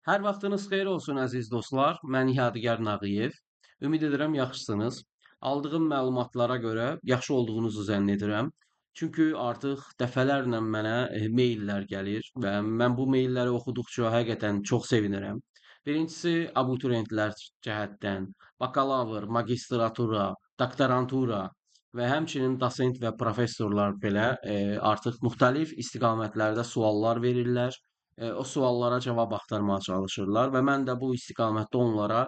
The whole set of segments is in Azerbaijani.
Hər vaxtınız xeyir olsun əziz dostlar. Mən Yadigar Nağıyev. Ümid edirəm yaxşısınız. Aldığım məlumatlara görə yaxşı olduğunuzu zənn edirəm. Çünki artıq dəfələrlə mənə maillər gəlir və mən bu mailləri oxuduqca həqiqətən çox sevinirəm. Birincisi abituriyentlər cəhətdən bakalavr, magistratura, doktorantura və həmçinin dosent və professorlar belə artıq müxtəlif istiqamətlərdə suallar verirlər. O suallara cavab axtarmağa çalışırlar və mən də bu istiqamətdə onlara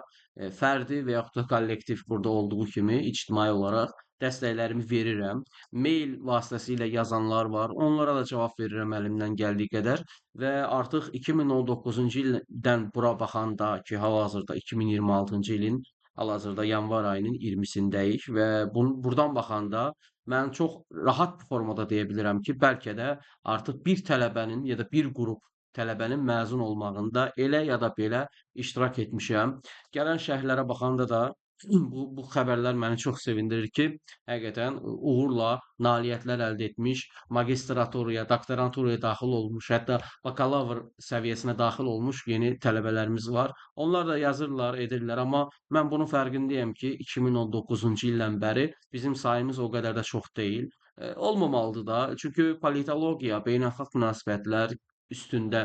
fərdi və yaxud da kollektiv burada olduğu kimi ictimai olaraq dəstəklərimi verirəm. Mail vasitəsilə yazanlar var, onlara da cavab verirəm əlimdən gəldiyi qədər və artıq 2019-cu ildən bura baxanda ki, hal-hazırda 2026-cı ilin hal-hazırda yanvar ayının 20-sindəyik və burdan baxanda mən çox rahat formada deyə bilirəm ki, bəlkə də artıq bir tələbənin ya da bir qrup tələbənin məzun olmağında elə ya da belə iştirak etmişəm. Gələn şərhlərə baxanda da bu xəbərlər məni çox sevindirir ki, həqiqətən uğurla nailiyyətlər əldə etmiş, magistraturaya, doktoranturaya daxil olmuş, hətta bakalavr səviyyəsinə daxil olmuş yeni tələbələrimiz var. Onlar da yazırlar, edirlər, amma mən bunun fərqindəyəm ki, 2019-cu ildən bəri bizim sayımız o qədər də çox deyil. Olmamalıdır da. Çünki politologiya, beynəlxalq münasibətlər üstündə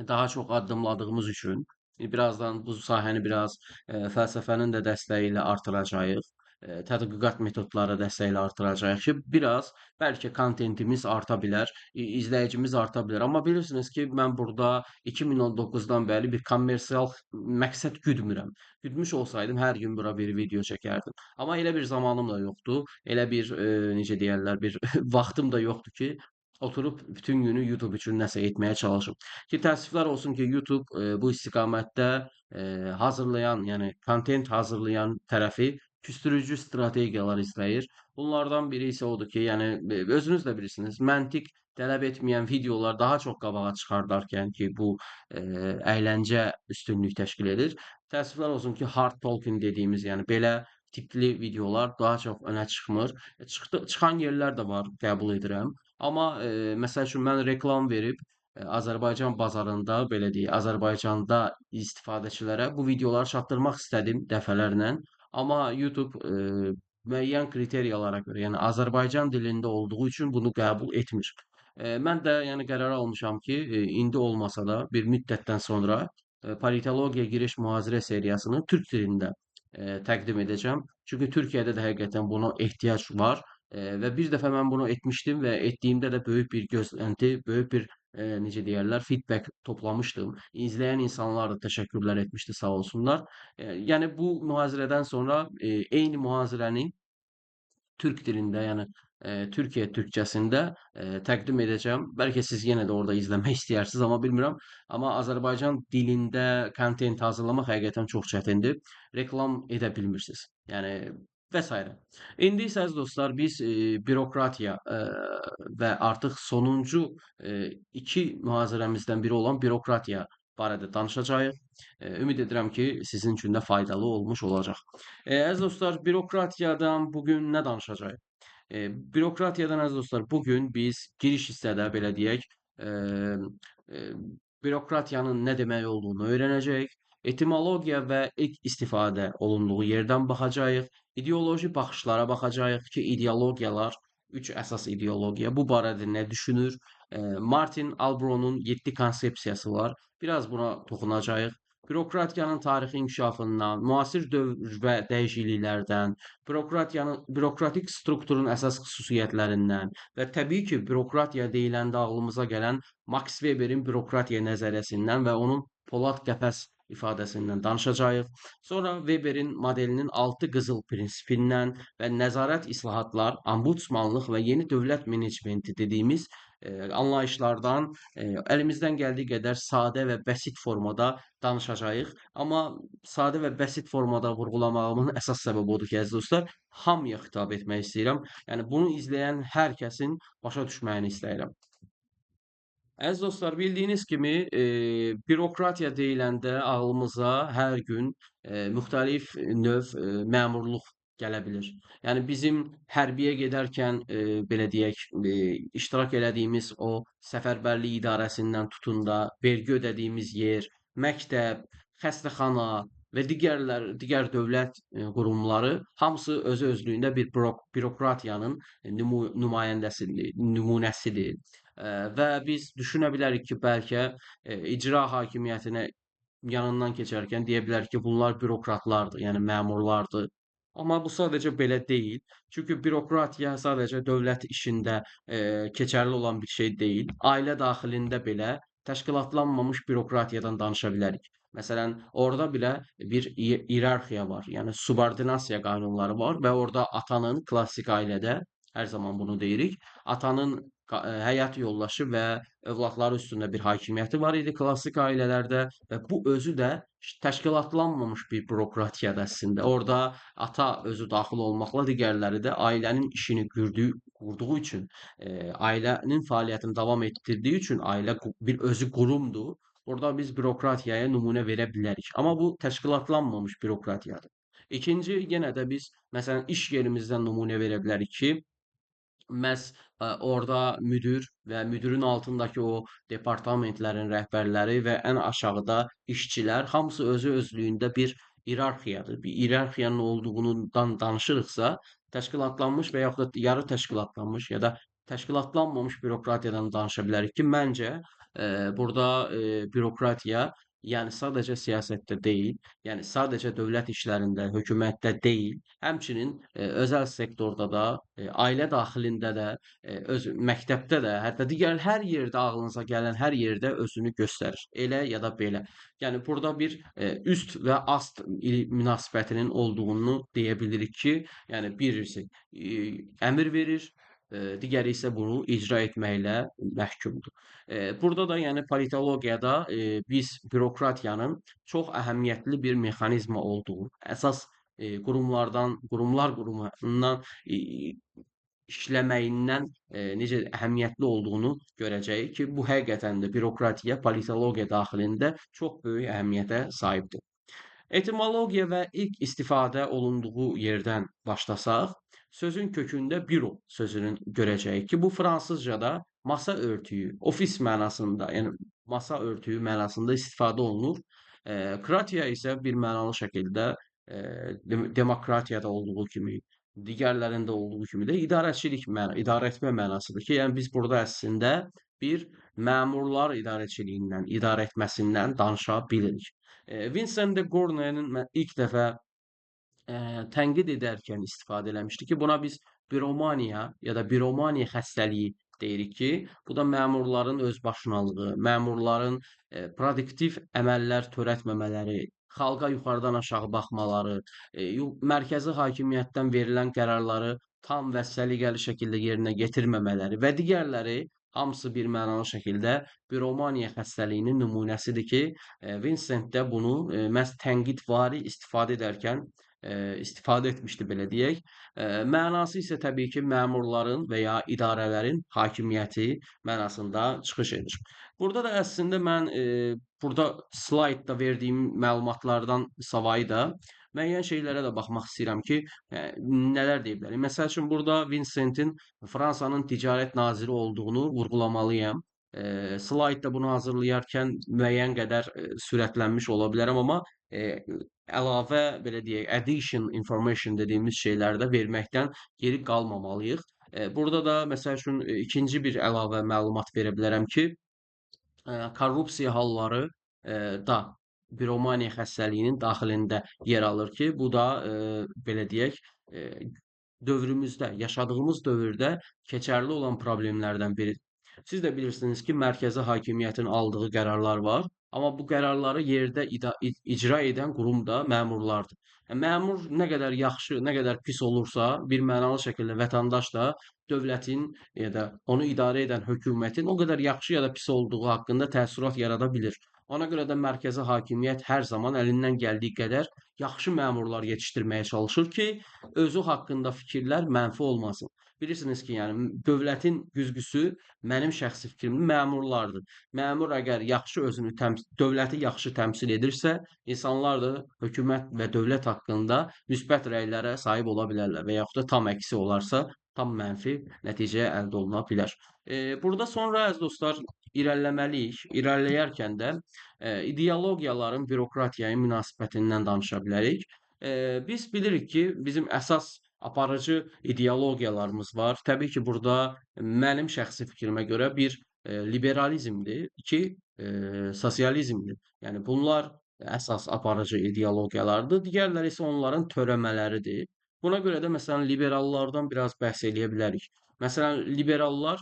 daha çox addımladığımız üçün birazdan bu sahəni biraz fəlsəfənin də dəstəyi ilə artıracağıq. Tədqiqat metodları dəstəyi ilə artıracağıq ki, biraz bəlkə kontentimiz arta bilər, izləyicimiz arta bilər. Amma bilirsiniz ki, mən burada 2019-dan bəri bir kommersial məqsəd güdmürəm. Güdmüş olsaydım hər gün bura bir video çəkərdim. Amma elə bir zamanım da yoxdur. Elə bir necə deyərlər, bir vaxtım da yoxdur ki, oturup bütün günü YouTube üçün nəsə etməyə çalışım. Ki təəssüflər olsun ki, YouTube bu istiqamətdə hazırlayan, yəni kontent hazırlayan tərəfi küstürücü strategiyalar izləyir. Bunlardan biri isə odur ki, yəni özünüz də bilirsiniz, məntiq tələb etməyən videolar daha çox qabağa çıxardarkən ki, bu əyləncə üstünlük təşkil edir. Təəssüflər olsun ki, hard talking dediyimiz, yəni belə tipli videolar daha çox önə çıxmır. Çıxan yerlər də var, qəbul edirəm. Amma məsəl üçün mən reklam verib Azərbaycan bazarında belə deyək, Azərbaycanda istifadəçilərə bu videoları çatdırmaq istədim dəfələrlə. Amma YouTube müəyyən kriteriyalara görə, yəni Azərbaycan dilində olduğu üçün bunu qəbul etmir. Mən də yəni qərar almışam ki, indi olmasa da bir müddətdən sonra politologiya giriş mühazirə seriyasını türk dilində təqdim edəcəm. Çünki Türkiyədə də həqiqətən buna ehtiyac var. Və bir dəfə mən bunu etmişdim və etdiyimdə də böyük bir gözlənti, böyük bir necə deyərlər, feedback toplamışdım. İzləyən insanlar da təşəkkürlər etmişdi, sağ olsunlar. Yəni bu mühazirədən sonra eyni mühazirəni türk dilində, yəni Türkiyə türkcəsində təqdim edəcəm. Bəlkə siz yenə də orada izləmək istəyirsiniz, amma bilmirəm. Amma Azərbaycan dilində kontent hazırlamaq həqiqətən çox çətindir. Reklam edə bilmirsiniz. Yəni və s. İndi isə əziz dostlar, biz bürokratiya və artıq sonuncu iki mühazirəmizdən biri olan bürokratiya barədə danışacağıq. Ümid edirəm ki, sizin üçün də faydalı olmuş olacaq. Əziz dostlar, bürokratiyadan bugün nə danışacağıq? Bürokratiyadan əziz dostlar, bugün biz giriş hissədə belə deyək, bürokratiyanın nə demək olduğunu öyrənəcəyik. Etimologiya və ilk istifadə olunduğu yerdən baxacağıq. İdeoloji baxışlara baxacağıq ki, ideologiyalar, üç əsas ideologiya bu barədə nə düşünür? Martin Albronun 7 konsepsiyası var. Biraz buna toxunacağıq. Bürokratiyanın tarixi inkişafından, müasir dövr və dəyişikliklərdən, bürokratik strukturun əsas xüsusiyyətlərindən və təbii ki, bürokratiya deyiləndə ağlımıza gələn Max Weberin bürokratiya nəzəriyyəsindən və onun Polad qəfəs ifadəsindən danışacağıq. Sonra Weberin modelinin 6 qızıl prinsipindən və nəzarət islahatlar, ombudsmanlıq və yeni dövlət menecmenti dediyimiz anlayışlardan əlimizdən gəldiyi qədər sadə və bəsit formada danışacağıq. Amma sadə və bəsit formada vurğulamağımın əsas səbəbi odur ki, əziz dostlar, hamıya xitab etmək istəyirəm. Yəni bunu izləyən hər kəsin başa düşməyini istəyirəm. Əziz dostlar, bildiyiniz kimi bürokratiya deyiləndə ağlımıza hər gün müxtəlif növ məmurluq gələ bilir. Yəni bizim hərbiyə gedərkən belə deyək, iştirak elədiyimiz o səfərbərlik idarəsindən tutun da vergi ödədiyimiz yer, məktəb, xəstəxana və digər dövlət qurumları hamısı özü-özlüyündə bir bürokratiyanın nümunəsidir. Və biz düşünə bilərik ki, bəlkə icra hakimiyyətinə yanından keçərkən deyə bilər ki, bunlar bürokratlardır, yəni məmurlardır. Amma bu sadəcə belə deyil. Çünki bürokratiya sadəcə dövlət işində keçərli olan bir şey deyil. Ailə daxilində belə təşkilatlanmamış bürokratiyadan danışa bilərik. Məsələn, orada belə bir iyerarxiya var. Yəni subordinasiya qanunları var və orada atanın klassik ailədə hər zaman bunu deyirik. Atanın həyat yoldaşı və övladları üstündə bir hakimiyyəti var idi klassik ailələrdə və bu özü də təşkilatlanmamış bir bürokratiyadır əslində. Orada ata özü daxil olmaqla digərləri də ailənin işini qurduğu üçün, ailənin fəaliyyətini davam etdirdiyi üçün ailə bir özü qurumdur. Orada biz bürokratiyaya nümunə verə bilərik. Amma bu təşkilatlanmamış bürokratiyadır. İkinci, yenə də biz məsələn iş yerimizdən nümunə verə bilərik ki, məhz orada müdür və müdürün altındakı o departamentlərin rəhbərləri və ən aşağıda işçilər hamısı özü-özlüyündə bir iyerarxiyadır. Bir iyerarxiyanın olduğundan danışırıqsa, təşkilatlanmış və yaxud da yarı təşkilatlanmış ya da təşkilatlanmamış bürokratiyadan danışa bilərik ki, məncə burada bürokratiya yəni sadəcə siyasətdə deyil, yəni sadəcə dövlət işlərində, hökumətdə deyil, həmçinin özəl sektorda da, ailə daxilində də, öz məktəbdə də, hətta digər hər yerdə ağlınıza gələn hər yerdə özünü göstərir. Elə ya da belə. Yəni burada bir üst və ast münasibətinin olduğunu deyə bilirik ki, yəni birisi əmr verir, digəri isə bunu icra etməklə məhkumdur. Burada da yəni politologiyada biz bürokratiyanın çox əhəmiyyətli bir mexanizma olduğu, əsas qurumlar qurumundan işləməyindən necə əhəmiyyətli olduğunu görəcəyik ki, bu həqiqətən də bürokratiya politologiya daxilində çox böyük əhəmiyyətə sahibdir. Etimologiya və ilk istifadə olunduğu yerdən başlasaq, sözün kökündə büro sözünün görəcəyik ki, bu fransızcada masa örtüyü, ofis mənasında, yəni masa örtüyü mənasında istifadə olunur. Kratiya isə bir mənalı şəkildə demokratiyada olduğu kimi, digərlərində olduğu kimi də idarə etmə mənasıdır ki, yəni biz burada əslində bir məmurlar idarəçiliyindən, idarə etməsindən danışa bilirik. Vincent de Gournay'ın ilk dəfə tənqid edərkən istifadə eləmişdi ki, buna biz biromaniya ya da biromaniya xəstəliyi deyirik ki, bu da məmurların özbaşınalığı, məmurların produktiv əməllər törətməmələri, xalqa yuxarıdan aşağı baxmaları, mərkəzi hakimiyyətdən verilən qərarları tam və səliqəli şəkildə yerinə yetirməmələri və digərləri hamısı bir mənalı şəkildə biromaniya xəstəliyinin nümunəsidir ki, Vincent də bunu məhz tənqidvari istifadə edərkən istifadə etmişdi, belə deyək. Mənası isə təbii ki, məmurların və ya idarələrin hakimiyyəti mənasında çıxış edir. Burada da əslində mən burada slaydda verdiyim məlumatlardan savayı da müəyyən şeylərə də baxmaq istəyirəm ki, nələr deyə bilərik. Məsəl üçün burada Vincentin Fransanın ticarət naziri olduğunu vurğulamalıyam. Slaydda bunu hazırlayarkən müəyyən qədər sürətlənmiş ola bilərəm, amma əlavə belə deyək, addition information dediyimiz şeyləri də verməkdən geri qalmamalıyıq. Burada da məsəl üçün ikinci bir əlavə məlumat verə bilərəm ki, korrupsiya halları da biromaniya xəstəliyinin daxilində yer alır ki, bu da belə deyək, dövrümüzdə, yaşadığımız dövrdə keçərli olan problemlərdən biridir. Siz də bilirsiniz ki, mərkəzi hakimiyyətin aldığı qərarlar var, amma bu qərarları yerdə icra edən qurum da məmurlardır. Məmur nə qədər yaxşı, nə qədər pis olursa, bir mənalı şəkildə vətəndaş da dövlətin ya da onu idarə edən hökumətin o qədər yaxşı ya da pis olduğu haqqında təəssürat yarada bilir. Ona görə də mərkəzi hakimiyyət hər zaman əlindən gəldiyi qədər yaxşı məmurlar yetişdirməyə çalışır ki, özü haqqında fikirlər mənfi olmasın. Bilirsiniz ki, yəni dövlətin güzgüsü mənim şəxsi fikrimdir, məmurlardır. Məmur əgər yaxşı özünü dövləti yaxşı təmsil edirsə, insanlar da hökumət və dövlət haqqında müsbət rəylərə sahib ola bilərlər və yaxud da tam əksi olarsa, tam mənfi nəticə əldə oluna bilər. Burada sonra əziz dostlar irəliləməliyik. İrəliləyərkən də ideologiyaların bürokratiyaya münasibətindən danışa bilərik. Biz bilirik ki, bizim əsas aparıcı ideologiyalarımız var. Təbii ki, burada mənim şəxsi fikrimə görə bir liberalizmdir, iki sosializmdir. Yəni bunlar əsas aparıcı ideologiyalardır. Digərləri isə onların törəmələridir. Buna görə də məsələn liberallardan biraz bəhs eləyə bilərik. Məsələn, liberallar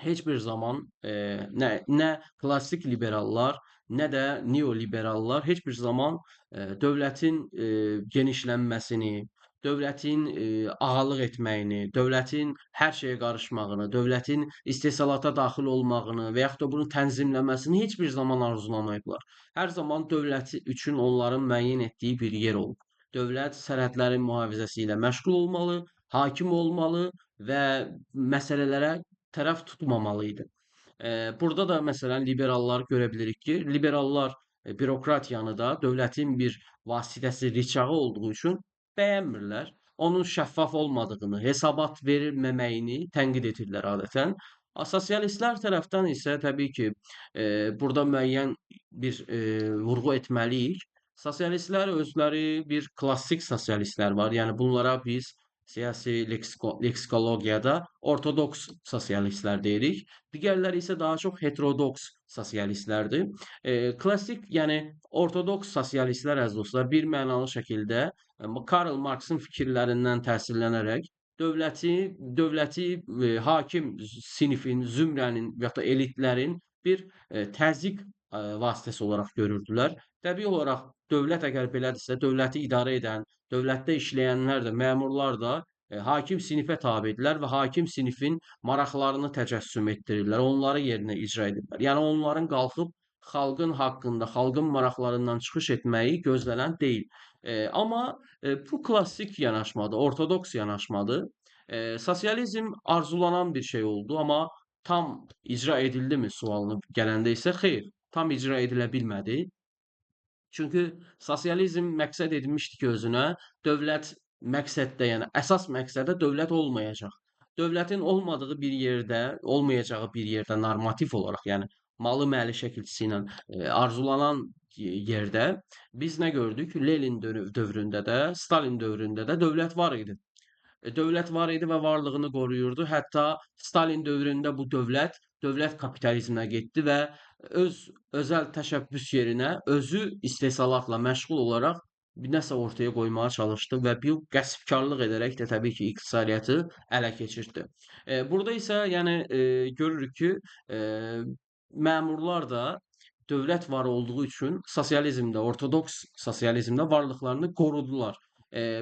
heç bir zaman nə klassik liberallar, nə də neoliberallar heç bir zaman dövlətin genişlənməsini, dövlətin ağalıq etməyini, dövlətin hər şeyə qarışmağını, dövlətin istehsalata daxil olmağını və yaxud da bunu tənzimləməsini heç bir zaman arzulamayıblar. Hər zaman dövləti üçün onların müəyyən etdiyi bir yer olub. Dövlət sərhədlərin mühafizəsi ilə məşğul olmalı, hakim olmalı və məsələlərə tərəf tutmamalı idi. Burada da məsələn liberalları görə bilirik ki, liberallar bürokratiyanı da dövlətin bir vasitəsi, rıçağı olduğu üçün bəyənmirlər. Onun şəffaf olmadığını, hesabat verilməməyini tənqid edirlər adətən. Sosialistlər tərəfdən isə təbii ki, burada müəyyən bir vurğu etməliyik. Sosialistlər özləri bir klassik sosialistlər var. Yəni bunlara biz siyasi leksikologiyada ortodoks sosialistlər deyirik. Digərləri isə daha çox heterodoks sosialistlərdir. Klassik, yəni ortodoks sosialistlər əziz dostlar, bir mənalı şəkildə Karl Marxın fikirlərindən təsirlənərək dövləti hakim sinifin, zümrənin və ya da elitlərin bir təzyiq vasitəsi olaraq görürdülər. Təbii olaraq dövlət əgər belədirsə, dövləti idarə edən, dövlətdə işləyənlər də, məmurlar da hakim sinifə tabedirlər və hakim sinifin maraqlarını təcəssüm etdirirlər, onları yerinə icra edirlər. Yəni onların qalxıb xalqın haqqında, xalqın maraqlarından çıxış etməyi gözlənən deyil. Amma bu klassik yanaşmadır, ortodoks yanaşmadır. Sosializm arzulanan bir şey oldu, amma tam icra edildimi sualına gələndə isə xeyr, tam icra edilə bilmədi. Çünki sosializm məqsəd etmişdi ki, özünə dövlət məqsəddə, yəni əsas məqsədə dövlət olmayacaq. Dövlətin olmadığı bir yerdə, olmayacağı bir yerdə normativ olaraq, yəni malı məli şəkilçisi ilə arzulanan yerdə biz nə gördük? Lenin dövründə də, Stalin dövründə də dövlət var idi. Dövlət var idi və varlığını qoruyurdu. Hətta Stalin dövründə bu dövlət kapitalizminə getdi və öz özəl təşəbbüs yerinə özü istehsalatla məşğul olaraq bir nəsə ortaya qoymağa çalışdı və bu qəsbkarlıq edərək də təbii ki, iqtisadiyyatı ələ keçirtdi. Burada isə yəni görürük ki, e, məmurlar da dövlət var olduğu üçün sosializmdə, ortodoks sosializmdə varlıqlarını qorudular.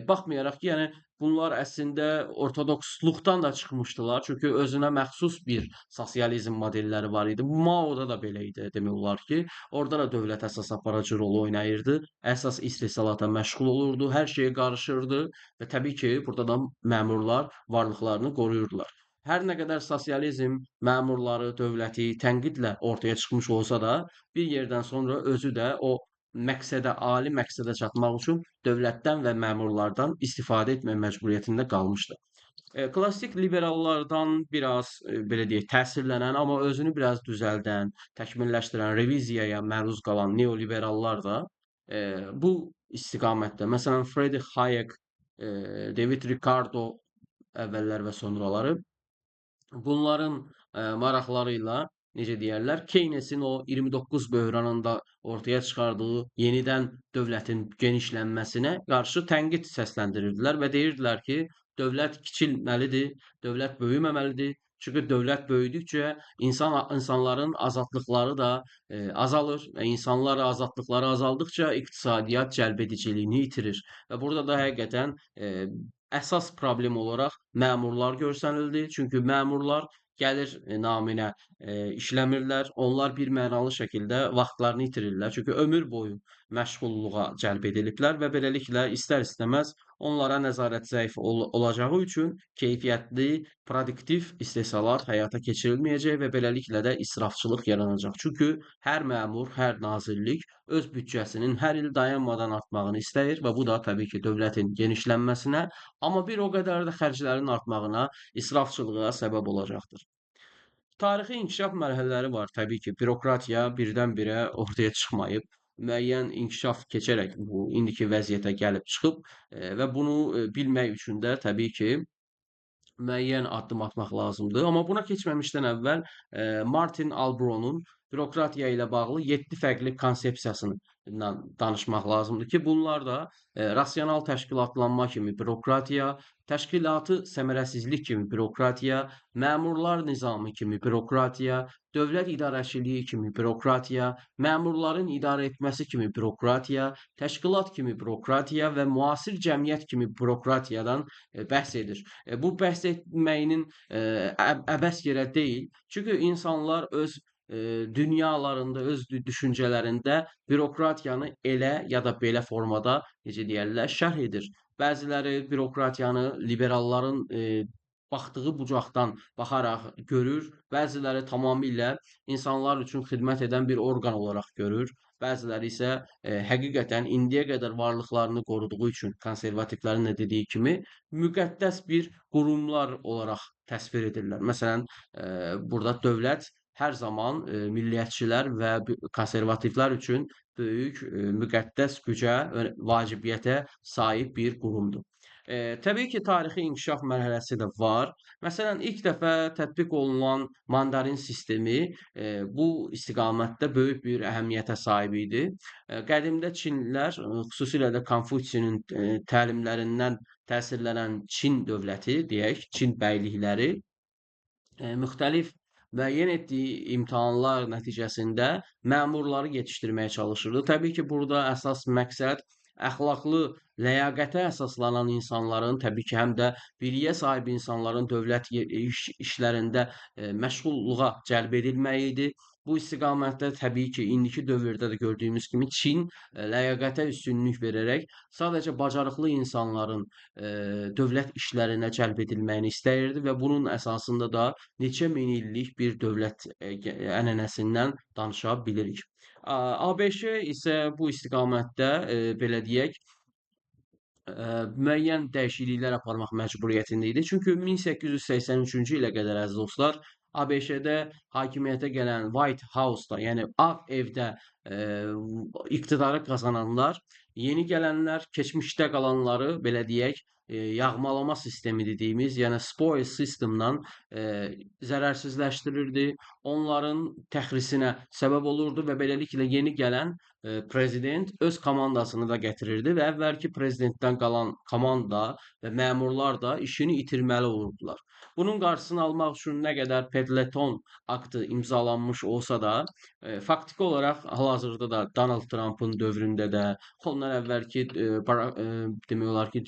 Baxmayaraq ki, yəni bunlar əslində ortodoksluqdan da çıxmışdılar. Çünki özünə məxsus bir sosializm modelləri var idi. Bu Mao'da da belə idi demək olar ki. Orada da dövlət əsas aparıcı rol oynayırdı. Əsas istehsalata məşğul olurdu, hər şeyə qarışırdı və təbii ki, burada da məmurlar varlıqlarını qoruyurdular. Hər nə qədər sosializm məmurları, dövləti tənqidlə ortaya çıxmış olsa da, bir yerdən sonra özü də o məqsədə, ali məqsədə çatmaq üçün dövlətdən və məmurlardan istifadə etmək məcburiyyətində qalmışdı. Klassik liberallardan biraz belə deyək, təsirlənən, amma özünü biraz düzəldən, təkmilləşdirən, reviziyaya məruz qalan neoliberallar da bu istiqamətdə. Məsələn, Friedrich Hayek, David Ricardo əvvəllər və sonraları bunların maraqları ilə necə deyərlər, Keynesin o 29 böhranında ortaya çıxardığı yenidən dövlətin genişlənməsinə qarşı tənqid səsləndirirdilər və deyirdilər ki, dövlət kiçilməlidir, dövlət böyüməməlidir. Çünki dövlət böyüdükcə insanların azadlıqları da azalır və insanlar azadlıqları azaldıkca iqtisadiyyat cəlbediciliyini itirir. Və burada da həqiqətən əsas problem olaraq məmurlar görsənildi. Çünki məmurlar gəlir naminə işləmirlər. Onlar bir mənalı şəkildə vaxtlarını itirirlər. Çünki ömür boyu məşğulluğa cəlb ediliblər və beləliklə istər-istəməz onlara nəzarət zəif olacağı üçün keyfiyyətli, produktiv istehsalat həyata keçirilməyəcək və beləliklə də israfçılıq yaranacaq. Çünki hər məmur, hər nazirlik öz büdcəsinin hər il dayanmadan artmağını istəyir və bu da təbii ki, dövlətin genişlənməsinə, amma bir o qədər də xərclərin artmağına, israfçılığa səbəb olacaqdır. Tarixi inkişaf mərhələləri var. Təbii ki, bürokratiya birdən-birə ortaya çıxmayıb. Müəyyən inkişaf keçərək bu indiki vəziyyətə gəlib çıxıb və bunu bilmək üçün də təbii ki, müəyyən addım atmaq lazımdır. Amma buna keçməmişdən əvvəl Martin Alboronun bürokratiya ilə bağlı 7 fərqli konsepsiyasından danışmaq lazımdır ki, bunlar da rasional təşkilatlanma kimi bürokratiya, təşkilatı səmərəsizlik kimi bürokratiya, məmurlar nizamı kimi bürokratiya, dövlət idarəçiliyi kimi bürokratiya, məmurların idarə etməsi kimi bürokratiya, təşkilat kimi bürokratiya və müasir cəmiyyət kimi bürokratiyadan bəhs edir. Bu bəhs etməyinin əbəs yerə deyil. Çünki insanlar öz dünyalarında, öz düşüncələrində bürokratiyanı elə ya da belə formada, necə deyərlər, şərh edir. Bəziləri bürokratiyanı liberalların baxdığı bucaqdan baxaraq görür, bəziləri tamamilə insanlar üçün xidmət edən bir orqan olaraq görür. Bəziləri isə həqiqətən indiyə qədər varlıqlarını qoruduğu üçün konservativlərin də dediyi kimi müqəddəs bir qurumlar olaraq təsvir edirlər. Məsələn, burada dövlət hər zaman milliyyətçilər və konservativlər üçün böyük müqəddəs gücə, vacibiyyətə sahib bir qurumdur. Təbii ki, tarixi inkişaf mərhələsi də var. Məsələn, ilk dəfə tətbiq olunan mandarin sistemi bu istiqamətdə böyük bir əhəmiyyətə sahib idi. Qədimdə Çinlilər, xüsusilə də Konfutsiyinin təlimlərindən təsirlənən Çin dövləti, deyək, Çin bəylikləri müxtəlif müəyyən etdiyi imtahanlar nəticəsində məmurları yetişdirməyə çalışırdı. Təbii ki, burada əsas məqsəd əxlaqlı, ləyaqətə əsaslanan insanların, təbii ki, həm də biliyə sahib insanların dövlət işlərində məşğulluğa cəlb edilməyi idi. Bu istiqamətdə təbii ki, indiki dövrdə də gördüyümüz kimi Çin ləyaqətə üstünlük verərək sadəcə bacarıqlı insanların dövlət işlərinə cəlb edilməyini istəyirdi və bunun əsasında da neçə min illik bir dövlət ənənəsindən danışa bilirik. ABŞ isə bu istiqamətdə belə deyək, müəyyən dəyişikliklər aparmaq məcburiyyətində idi. Çünki 1883-cü ilə qədər əziz dostlar, ABŞ-də hakimiyyətə gələn White House-da, yəni Ağ Evdə iqtidarı qazananlar, yeni gələnlər, keçmişdə qalanları belə deyək, yağmalama sistemi dediyimiz, yəni spoil systemlə zərərsizləşdirirdi. Onların təxrisinə səbəb olurdu və beləliklə yeni gələn prezident öz komandasını da gətirirdi və əvvəlki prezidentdən qalan komanda və məmurlar da işini itirməli olurdular. Bunun qarşısını almaq üçün nə qədər Pendleton aktı imzalanmış olsa da, faktiki olaraq hal-hazırda da Donald Trump'ın dövründə də, ondan əvvəlki demək olar ki,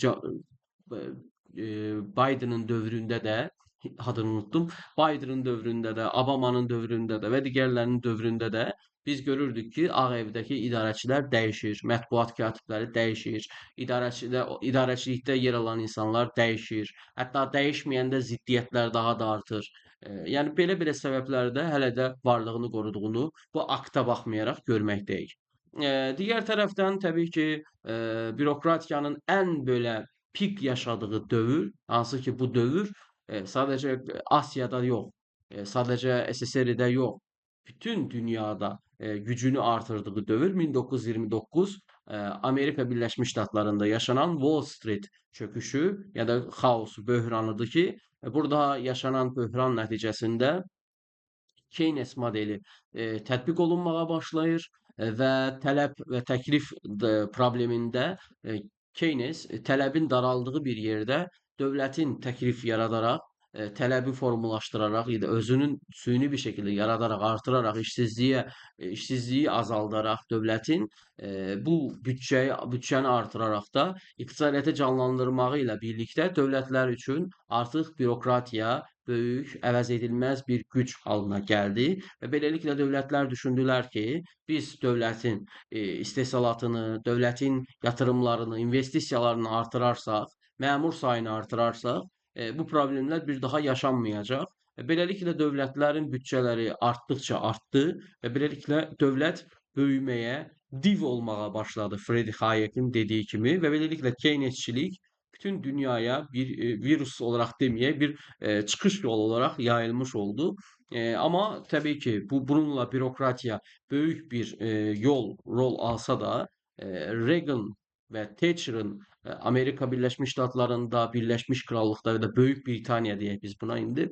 Biden'ın dövründə də, adını unuttum, Biden'ın dövründə də, Obama'nın dövründə də və digərlərinin dövründə də biz görürdük ki, Ağ Evdəki idarəçilər dəyişir, mətbuat katibləri dəyişir, idarəçilikdə yer alan insanlar dəyişir, hətta dəyişməyəndə ziddiyyətlər daha da artır. Yəni belə-belə səbəblərdə hələ də varlığını qoruduğunu bu akta baxmayaraq görməkdəyik. Digər tərəfdən təbii ki, bürokratiyanın ən belə pik yaşadığı dövr, hansı ki bu dövr sadəcə Asiyada yox, sadəcə SSR-də yox, bütün dünyada gücünü artırdığı dövr 1929 Amerika Birləşmiş Ştatlarında yaşanan Wall Street çöküşü ya da xaosu, böhranıdır ki, burada yaşanan böhran nəticəsində Keynes modeli tətbiq olunmağa başlayır və tələb və təklif problemində Keynes tələbin daraldığı bir yerdə dövlətin təklif yaradaraq, tələbi formalaşdıraraq ya da özünün süni bir şəkildə yaradaraq, artıraraq, işsizliyi azaldaraq dövlətin bu büdcəni artıraraq da iqtisadiyyatı canlandırmağı ilə birlikdə dövlətlər üçün artıq bürokratiya böyük, əvəzedilməz bir güc halına gəldi və beləliklə dövlətlər düşündülər ki, biz dövlətin istehsalatını, dövlətin yatırımlarını, investisiyalarını artırarsaq, məmur sayını artırarsaq, bu problemlər bir daha yaşanmayacaq. Beləliklə dövlətlərin büdcələri artdıqca artdı və beləliklə dövlət böyüməyə, div olmağa başladı Friedrich Hayek'in dediği kimi ve böylelikle Keynesçilik bütün dünyaya bir virüs olarak demeye bir çıkış yolu olarak yayılmış oldu. Ama tabii ki bununla bürokrasiya büyük bir rol alsa da Reagan ve Thatcher'ın Amerika Birleşmiş Ştatlarında, Birleşmiş Krallık'ta ya da Büyük Britanya diye biz buna indi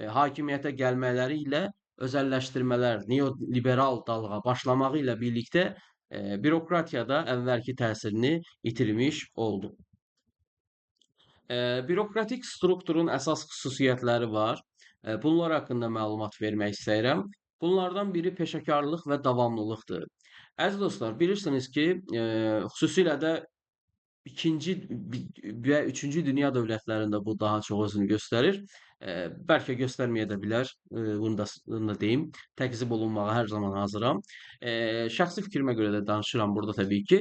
hakimiyete gelmeleriyle özəlləşdirmələr, neoliberal dalğa başlamağı ilə birlikdə bürokratiyada əvvəlki təsirini itirmiş oldu. Bürokratik strukturun əsas xüsusiyyətləri var. Bunlar haqqında məlumat vermək istəyirəm. Bunlardan biri peşəkarlıq və davamlılıqdır. Əziz dostlar, bilirsiniz ki, xüsusilə də İkinci və üçüncü dünya dövlətlərində bu daha çox özünü göstərir. Bəlkə göstərməyə də bilər. Bunu da deyim. Təkzib olunmağa hər zaman hazıram. Şəxsi fikrimə görə də danışıram burada təbii ki.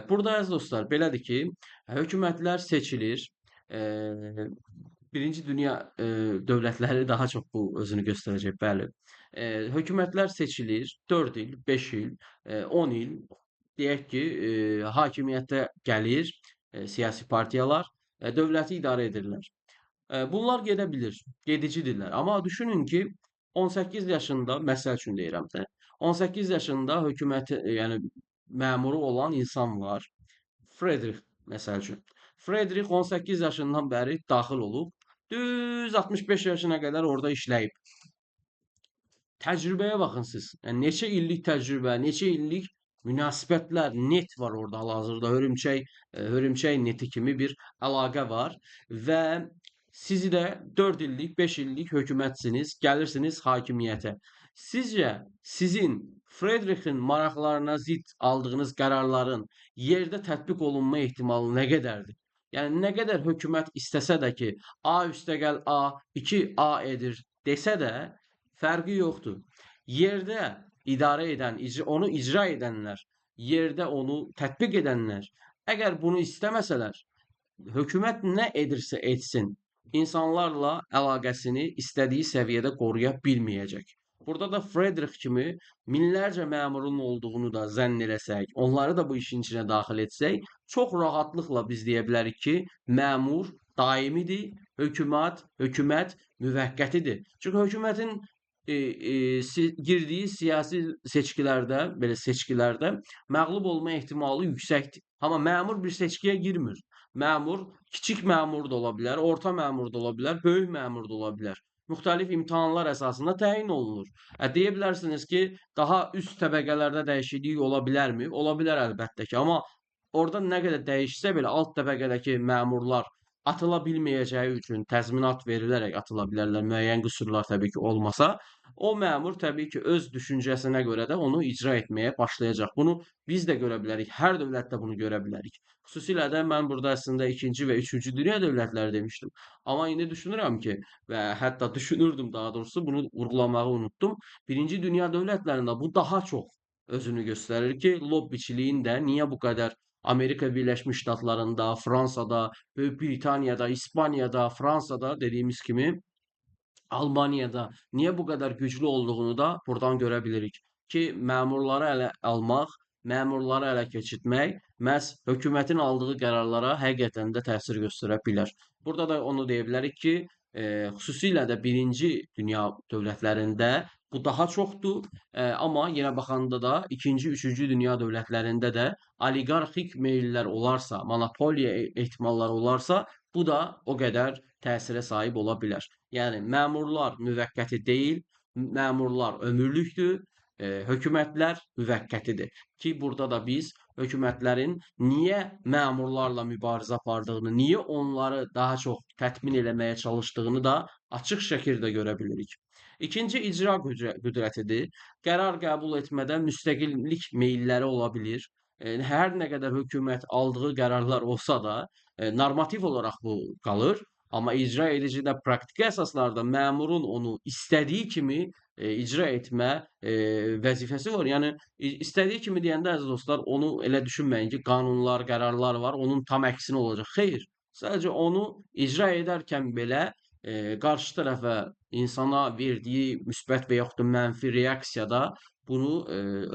Burada əziz dostlar, belədir ki, hökumətlər seçilir. Eee, Birinci Dünya dövlətləri daha çox bu özünü göstərəcək, bəli. Hökumətlər seçilir. 4 il, 5 il, 10 il deyək ki, hakimiyyətə gəlir siyasi partiyalar, dövləti idarə edirlər. Bunlar gedə bilir, gedicidirlər. Amma düşünün ki, 18 yaşında, məsəl üçün deyirəm də, 18 yaşında hökuməti, yəni məmuru olan insan var. Friedrich məsəl üçün. Friedrich 18 yaşından bəri daxil olub, düz 65 yaşına qədər orada işləyib. Təcrübəyə baxın siz. Yəni neçə illik təcrübə, neçə illik münasibətlər, net var orada hal-hazırda. Hörümçək neti kimi bir əlaqə var və siz də 4 illik, 5 illik hökumətsiniz, gəlirsiniz hakimiyyətə. Sizcə sizin Friedrich'in maraqlarına zidd aldığınız qərarların yerdə tətbiq olunma ehtimalı nə qədərdir? Yəni nə qədər hökumət istəsə də ki, A üstəgəl A 2A edir desə də fərqi yoxdur. Yerdə idarə edən, onu icra edənlər, yerdə onu tətbiq edənlər, əgər bunu istəməsələr, hökumət nə edirsə etsin, insanlarla əlaqəsini istədiyi səviyyədə qoruya bilməyəcək. Burada da Friedrich kimi minlərcə məmurun olduğunu da zənn eləsək, onları da bu işin içinə daxil etsək, çox rahatlıqla biz deyə bilərik ki, məmur daimidir, hökumət müvəqqətidir. Çünki hökumətin girdiyi siyasi seçkilərdə, belə seçkilərdə məğlub olma ehtimalı yüksəkdir. Amma məmur bir seçkiyə girmir. Məmur kiçik məmur da ola bilər, orta məmur da ola bilər, böyük məmur da ola bilər. Müxtəlif imtahanlar əsasında təyin olunur. Deyə bilərsiniz ki, daha üst təbəqələrdə dəyişiklik ola bilərmi? Ola bilər əlbəttə ki, amma orada nə qədər dəyişsə belə alt təbəqədəki məmurlar atıla bilməyəcəyi üçün təzminat verilərək atıla bilərlər, müəyyən qüsurlar təbii ki olmasa, o məmur təbii ki öz düşüncəsinə görə də onu icra etməyə başlayacaq. Bunu biz də görə bilərik, hər dövlətdə bunu görə bilərik. Xüsusilə də mən burada əslində 2-ci və 3-cü dünya dövlətləri demişdim. Amma indi düşünürəm ki, və hətta düşünürdüm daha doğrusu, bunu vurğulamağı unutdum. 1-ci dünya dövlətlərində bu daha çox özünü göstərir ki, lobbiçiliyin də niyə bu qədər Amerika Birləşmiş Ştatlarında, Fransada, Böyük Britaniyada, İspaniyada, Fransada dediyimiz kimi Almaniyada niyə bu qədər güclü olduğunu da buradan görə bilirik ki, məmurları ələ almaq, məmurları ələ keçirtmək məhz hökumətin aldığı qərarlara həqiqətən də təsir göstərə bilər. Burada da onu deyə bilərik ki, xüsusilə də 1-ci dünya dövlətlərində bu daha çoxdur. Amma yenə baxanda da 2-ci, 3-cü dünya dövlətlərində də oliqarxik meyllər olarsa, monopoliya ehtimalları olarsa, bu da o qədər təsirə sahib ola bilər. Yəni məmurlar müvəqqəti deyil, məmurlar ömürlükdür, hökumətlər müvəqqətidir. Ki burada da biz hökumətlərin niyə məmurlarla mübarizə apardığını, niyə onları daha çox tətmin eləməyə çalışdığını da açıq şəkildə görə bilirik. İkinci icra qüdrətidir. Qərar qəbul etmədə müstəqillik meylləri ola bilir. Hər nə qədər hökumət aldığı qərarlar olsa da, normativ olaraq bu qalır. Amma icra edici də praktiki əsaslarda məmurun onu istədiyi kimi icra etmə vəzifəsi var. Yəni istədiyi kimi deyəndə əziz dostlar, onu elə düşünməyin ki, qanunlar, qərarlar var, onun tam əksinə olacaq. Xeyr, sadəcə onu icra edərkən belə qarşı tərəfə insana verdiyi müsbət və yaxud da mənfi reaksiyada bunu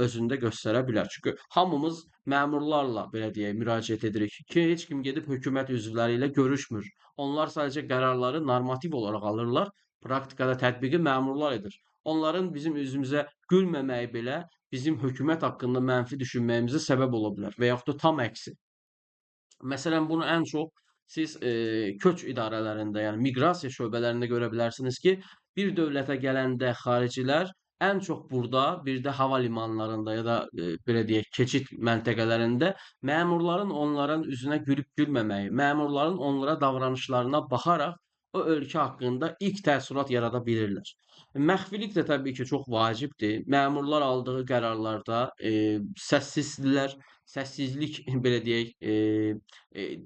özündə göstərə bilər. Çünki hamımız məmurlarla belə deyək müraciət edirik ki, heç kim gedib hökumət üzvləri ilə görüşmür. Onlar sadəcə qərarları normativ olaraq alırlar, praktikada tətbiqi məmurlar edir. Onların bizim üzümüzə gülməməyi belə bizim hökumət haqqında mənfi düşünməyimizə səbəb ola bilər və yaxud da tam əksi. Məsələn, bunu ən çox siz köç idarələrində, yəni miqrasiya şöbələrində görə bilərsiniz ki, bir dövlətə gələndə xaricilər ən çox burada, bir də hava limanlarında ya da belə deyək, keçid məntəqələrində məmurların onların üzünə gülüb gülməməyi, məmurların onlara davranışlarına baxaraq o ölkə haqqında ilk təəssürat yarada bilirlər. Məxfilik də təbii ki, çox vacibdir. Məmurlar aldığı qərarlarda səssizdirlər, səssizlik belə deyək,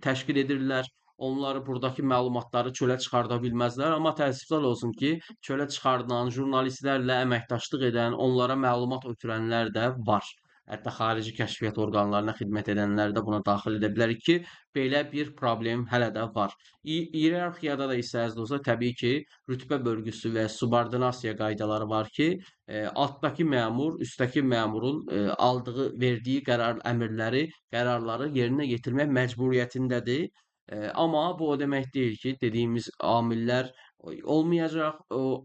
təşkil edirlər. Onlar burdakı məlumatları çölə çıxarda bilməzlər, amma təəssüflər olsun ki, çölə çıxardan, jurnalistlərlə əməkdaşlıq edən, onlara məlumat ötürənlər də var. Hətta xarici kəşfiyyat orqanlarına xidmət edənlər də buna daxil edə bilərik ki, belə bir problem hələ də var. İyerarxiyada da isə əziz dostlar, təbii ki, rütbə bölgüsü və subordinasiya qaydaları var ki, altdakı məmur üstdəki məmurun aldığı, verdiyi qərar əmrləri, qərarları yerinə yetirmək məcburiyyətindədir. Amma bu o demək deyil ki, dediyimiz amillər olmayacaq. O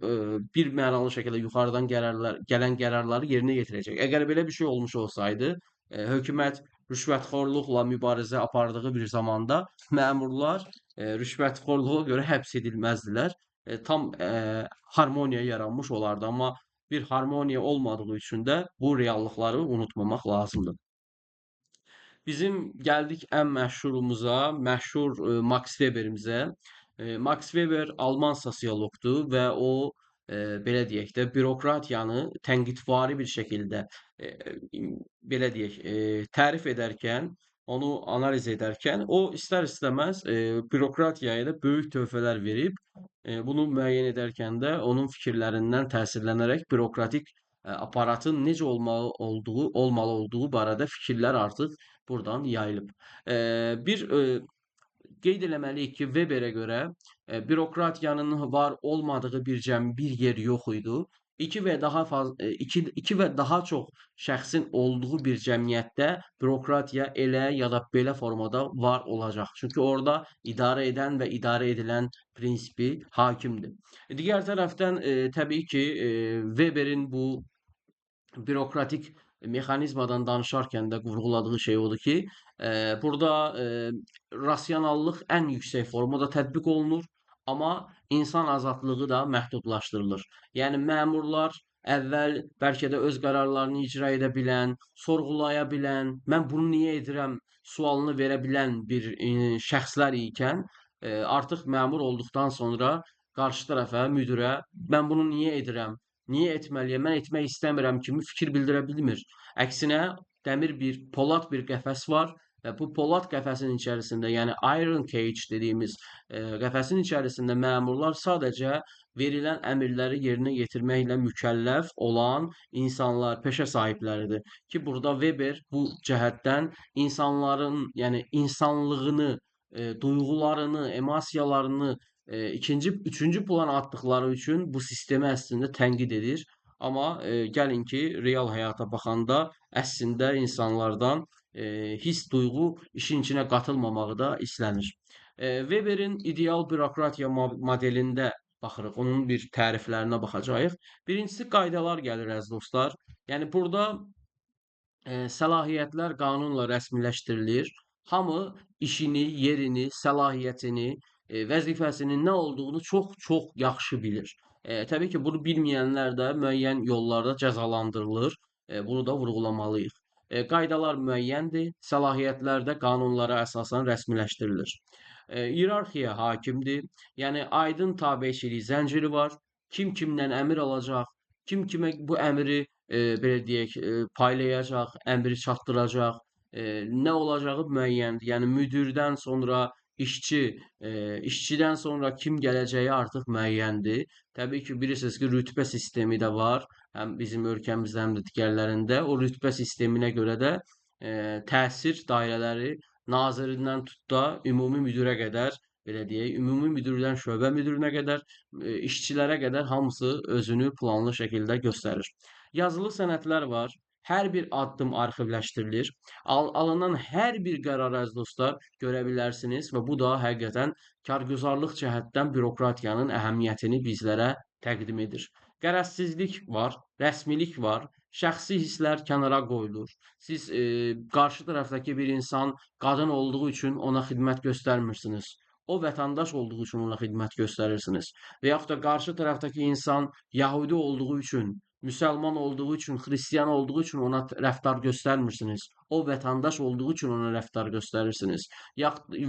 bir mənalı şəkildə yuxarıdan gələn qərarları yerinə yetirəcək. Əgər belə bir şey olmuş olsaydı, hökumət rüşvətxorluqla mübarizə apardığı bir zamanda məmurlar rüşvətxorluğa görə həbs edilməzdilər. Tam harmoniya yaranmış olardı. Amma bir harmoniya olmadığı üçün də bu reallıqları unutmamaq lazımdır. Bizim gəldik ən məşhurumuza, məşhur Max Weberimizə. Max Weber Alman sosioloqdur və o belə deyək də bürokratiyanı tənqidvari bir şəkildə e, belə deyək tərif edərkən, onu analiz edərkən o istər-istəməz bürokratiyaya da böyük töhfələr verib, bunu müəyyən edərkən də onun fikirlərindən təsirlənərək bürokratik aparatın necə olmalı olduğu barədə fikirlər artıq buradan yayılıb. Bir qeyd eləməliyik ki, Weberə görə bürokratiyanın var olmadığı bir yer yox idi. İki və daha çox şəxsin olduğu bir cəmiyyətdə bürokratiya elə ya da belə formada var olacaq. Çünki orada idarə edən və idarə edilən prinsipi hakimdir. Digər tərəfdən təbii ki, Weberin bu bürokratik mexanizmadan danışarkən də vurğuladığı şey odur ki, burada rasionallıq ən yüksək formada tətbiq olunur, amma insan azadlığı da məhdudlaşdırılır. Yəni məmurlar əvvəl bəlkə də öz qərarlarını icra edə bilən, sorğulaya bilən, mən bunu niyə edirəm sualını verə bilən bir şəxslər ikən, artıq məmur olduqdan sonra qarşı tərəfə, müdirə mən bunu niyə edirəm? Niyə etməliyəm? Mən etmək istəmirəm kimi fikir bildirə bilmir. Əksinə, dəmir bir, polad bir qəfəs var və bu polad qəfəsin içərisində, yəni iron cage dediyimiz qəfəsin içərisində məmurlar sadəcə verilən əmrləri yerinə yetirməklə mükəlləf olan insanlar, peşə sahibləridir. Ki, burada Weber bu cəhətdən insanların, yəni insanlığını, duyğularını, emosiyalarını üçüncü plana atdıqları üçün bu sistemi əslində tənqid edir. Amma gəlin ki, real həyata baxanda əslində insanlardan hiss, duyğu işin içinə qatılmamağı da istənir. Weberin ideal bürokratiya modelində baxırıq, onun bir təriflərinə baxacağıq. Birincisi qaydalar gəlir əziz dostlar. Yəni burada səlahiyyətlər qanunla rəsmiləşdirilir. Hamı işini, yerini, səlahiyyətini, vəzifəsinin nə olduğunu çox-çox yaxşı bilir. Təbii ki, bunu bilməyənlər də müəyyən yollarda cəzalandırılır. Bunu da vurğulamalıyıq. Qaydalar müəyyəndir, səlahiyyətlər də qanunlara əsasən rəsmiləşdirilir. İyerarxiya hakimdir. Yəni aydın tabeçilik zənciri var. Kim kimdən əmr alacaq, kim kimə bu əmri belə deyək, paylayacaq, əmri çatdıracaq, nə olacağı müəyyəndir. Yəni müdirdən sonra işçi, işçidən sonra kim gələcəyi artıq müəyyəndir. Təbii ki, bilirsiniz ki, rütbə sistemi də var. Həm bizim ölkəmizdə, həm də digərlərində. O rütbə sisteminə görə də təsir dairələri nazirindən tut da ümumi müdirə qədər, belə deyək, ümumi müdirdən şöbə müdirinə qədər, işçilərə qədər hamısı özünü planlı şəkildə göstərir. Yazılı sənədlər var. Hər bir addım arxivləşdirilir. Alınan hər bir qərar əziz dostlar görə bilərsiniz və bu da həqiqətən kargüzarlıq cəhətdən bürokratiyanın əhəmiyyətini bizlərə təqdim edir. Qərəzsizlik var, rəsmilik var, şəxsi hisslər kənara qoyulur. Siz qarşı tərəfdəki bir insan qadın olduğu üçün ona xidmət göstərmirsiniz. O vətəndaş olduğu üçün ona xidmət göstərirsiniz. Və yaxud da qarşı tərəfdəki insan yəhudi olduğu üçün, müsəlman olduğu üçün, xristian olduğu üçün ona rəftar göstərmirsiniz. O vətəndaş olduğu üçün ona rəftar göstərirsiniz.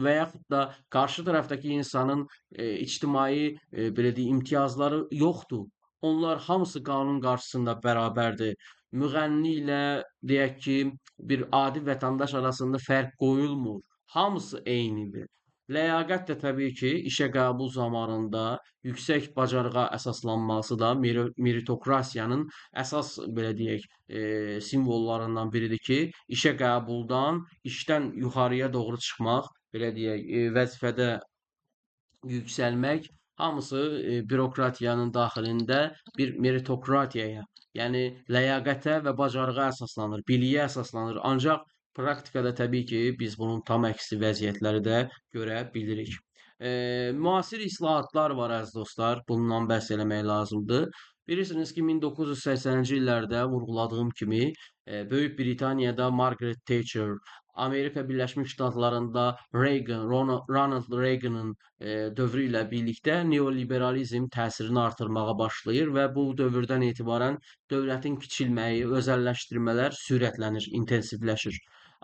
Və yaxud da qarşı tərəfdəki insanın ictimai belə deyim imtiyazları yoxdur. Onlar hamısı qanun qarşısında bərabərdir. Müğənni ilə deyək ki, bir adi vətəndaş arasında fərq qoyulmur. Hamısı eynidir. Ləyaqət də təbii ki, işə qəbul zamanında yüksək bacarığa əsaslanması da meritokrasiyanın əsas belə deyək, simvollarından biridir ki, işə qəbuldan, işdən yuxarıya doğru çıxmaq, belə deyək, vəzifədə yüksəlmək hamısı bürokratiyanın daxilində bir meritokratiyaya, yəni ləyaqətə və bacarığa əsaslanır, biliyə əsaslanır. Ancaq praktikada təbii ki, biz bunun tam əksi vəziyyətləri də görə bilirik. Müasir islahatlar var əziz dostlar, bundan bəhs eləmək lazımdır. Bilirsiniz ki, 1980-ci illərdə vurğuladığım kimi, Böyük Britaniyada Margaret Thatcher, Amerika Birləşmiş Ştatlarında Ronald Reaganın dövrü ilə birlikdə neoliberalizm təsirini artırmağa başlayır və bu dövrdən etibarən dövlətin kiçilməyi, özəlləşdirmələr sürətlənir, intensivləşir.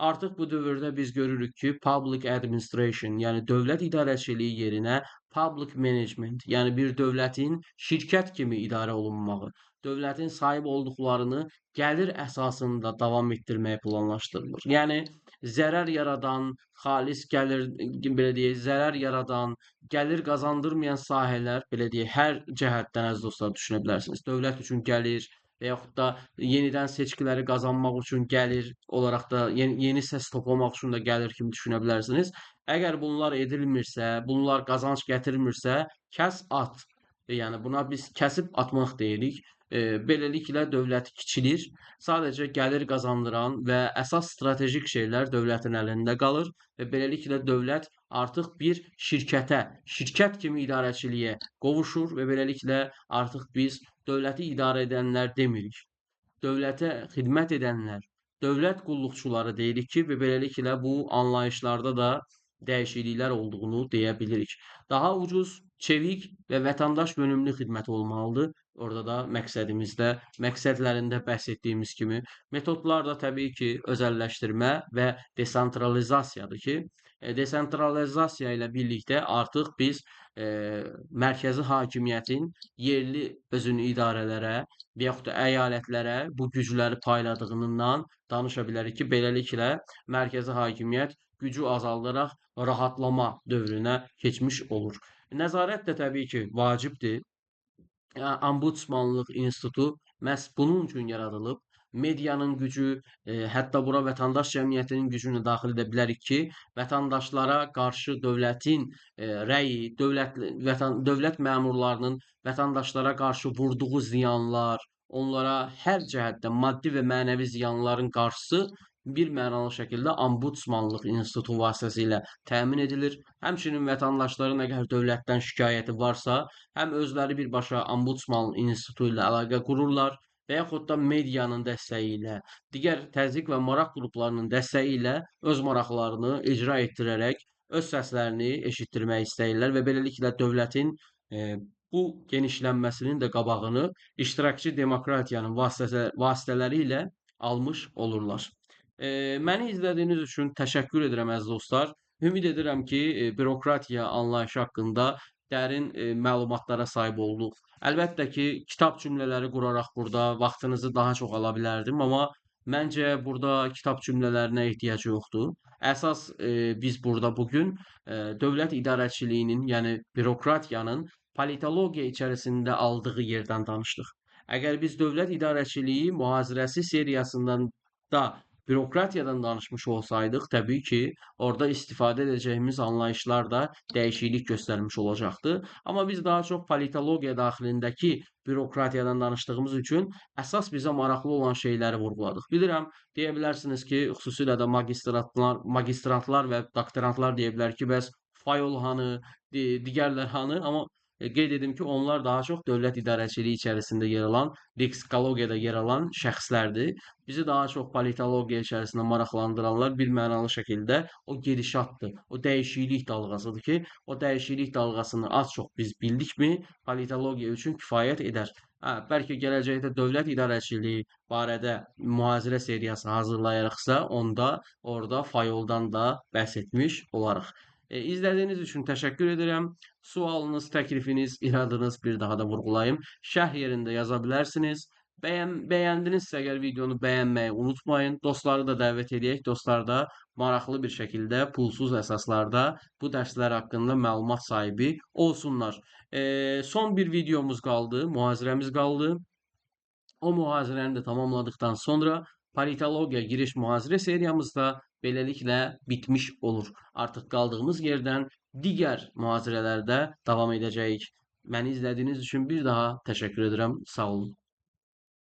Artıq bu dövrdə biz görürük ki, public administration, yəni dövlət idarəçiliyi yerinə public management, yəni bir dövlətin şirkət kimi idarə olunmağı, dövlətin sahib olduqlarını gəlir əsasında davam etdirmək planlaşdırılır. Yəni zərər yaradan, xalis gəlir, belə deyək, zərər yaradan, gəlir qazandırmayan sahələr, belə deyək, hər cəhətdən əziz dostlar düşünə bilərsiniz. Dövlət üçün gəlir və yaxud da yenidən seçkiləri qazanmaq üçün gəlir olaraq da yeni səs toplamaq üçün də gəlir kimi düşünə bilərsiniz. Əgər bunlar edilmirsə, bunlar qazanc gətirmirsə, kəs at. Yəni buna biz kəsib atmaq deyirik. Beləliklə dövlət kiçilir. Sadəcə gəlir qazandıran və əsas strateji şeylər dövlətin əlində qalır və beləliklə dövlət artıq bir şirkətə, şirkət kimi idarəçiliyə qovuşur və beləliklə artıq biz dövləti idarə edənlər demirik. Dövlətə xidmət edənlər, dövlət qulluqçuları deyirik ki, və beləliklə bu anlayışlarda da dəyişikliklər olduğunu deyə bilirik. Daha ucuz, çevik və vətəndaş yönümlü xidmət olmalıdır. Orada da məqsədlərində bəhs etdiyimiz kimi metodlar da təbii ki, özəlləşdirmə və desentralizasiyadır ki, desentralizasiya ilə birlikdə artıq biz mərkəzi hakimiyyətin yerli özünü idarələrə və yaxud da əyalətlərə bu gücləri payladığından danışa bilərik ki, beləliklə mərkəzi hakimiyyət gücü azaldaraq rahatlama dövrünə keçmiş olur. Nəzarət də təbii ki, vacibdir. Ombudsmanlıq institutu məhz bunun üçün yaradılıb. Medianın gücü, hətta bura vətəndaş cəmiyyətinin gücünü daxil edə bilərik ki, vətəndaşlara qarşı dövlətin rəyi, dövlət məmurlarının vətəndaşlara qarşı vurduğu ziyanlar, onlara hər cəhətdən maddi və mənəvi ziyanların qarşısı bir mənalı şəkildə ombudsmanlıq institutu vasitəsilə təmin edilir. Həmçinin vətəndaşların əgər dövlətdən şikayəti varsa, həm özləri birbaşa ombudsman institutu ilə əlaqə qururlar və yaxud da medianın dəstəyi ilə, digər təzyiq və maraq qruplarının dəstəyi ilə öz maraqlarını icra etdirərək öz səslərini eşitdirmək istəyirlər və beləliklə dövlətin bu genişlənməsinin də qabağını iştirakçı demokratiyanın vasitələri ilə almış olurlar. Məni izlədiyiniz üçün təşəkkür edirəm əziz dostlar. Ümid edirəm ki, bürokratiya anlayışı haqqında dərin məlumatlara sahib olduq. Əlbəttə ki, kitab cümlələri quraraq burada vaxtınızı daha çox ala bilərdim, amma Məncə burada kitab cümlələrinə ehtiyac yoxdur. Əsas biz burada bugün dövlət idarəçiliyinin, yəni bürokratiyanın politologiya içərisində aldığı yerdən danışdıq. Əgər biz dövlət idarəçiliyi mühazirəsi seriyasından da bürokratiyadan danışmış olsaydıq, təbii ki, orada istifadə edəcəyimiz anlayışlar da dəyişiklik göstərmiş olacaqdı. Amma biz daha çox politologiya daxilindəki bürokratiyadan danışdığımız üçün əsas bizə maraqlı olan şeyləri vurğuladıq. Bilirəm, deyə bilərsiniz ki, xüsusilə də magistrantlar və doktorantlar deyə bilər ki, bəs fayol hanı, digərlər hanı? Amma qeyd edim ki, onlar daha çox dövlət idarəçiliyi içərisində yer alan, leksikologiyada yer alan şəxslərdir. Bizi daha çox politologiya içərisində maraqlandıranlar bir mənalı şəkildə o gedişatdır, o dəyişiklik dalğasıdır ki, o dəyişiklik dalğasını az-çox biz bildikmi, politologiya üçün kifayət edər. Hə, bəlkə gələcəkdə dövlət idarəçiliyi barədə mühazirə seriyası hazırlayarıqsa, onda orada fayoldan da bəhs etmiş olarıq. İzlədiyiniz üçün təşəkkür edirəm. Sualınız, təklifiniz, iradınız bir daha da vurğulayım. Şərh yerində yaza bilərsiniz. Bəyəndinizsə əgər videonu bəyənməyi unutmayın. Dostları da dəvət edək. Dostlar da maraqlı bir şəkildə pulsuz əsaslarda bu dərslər haqqında məlumat sahibi olsunlar. Son bir videomuz qaldı, mühazirəmiz qaldı. O mühazirəni də tamamladıktan sonra politologiya giriş mühazirə seriyamız da beləliklə bitmiş olur. Artıq qaldığımız yerdən digər mühazirələrdə davam edəcəyik. Məni izlədiyiniz üçün bir daha təşəkkür edirəm. Sağ olun.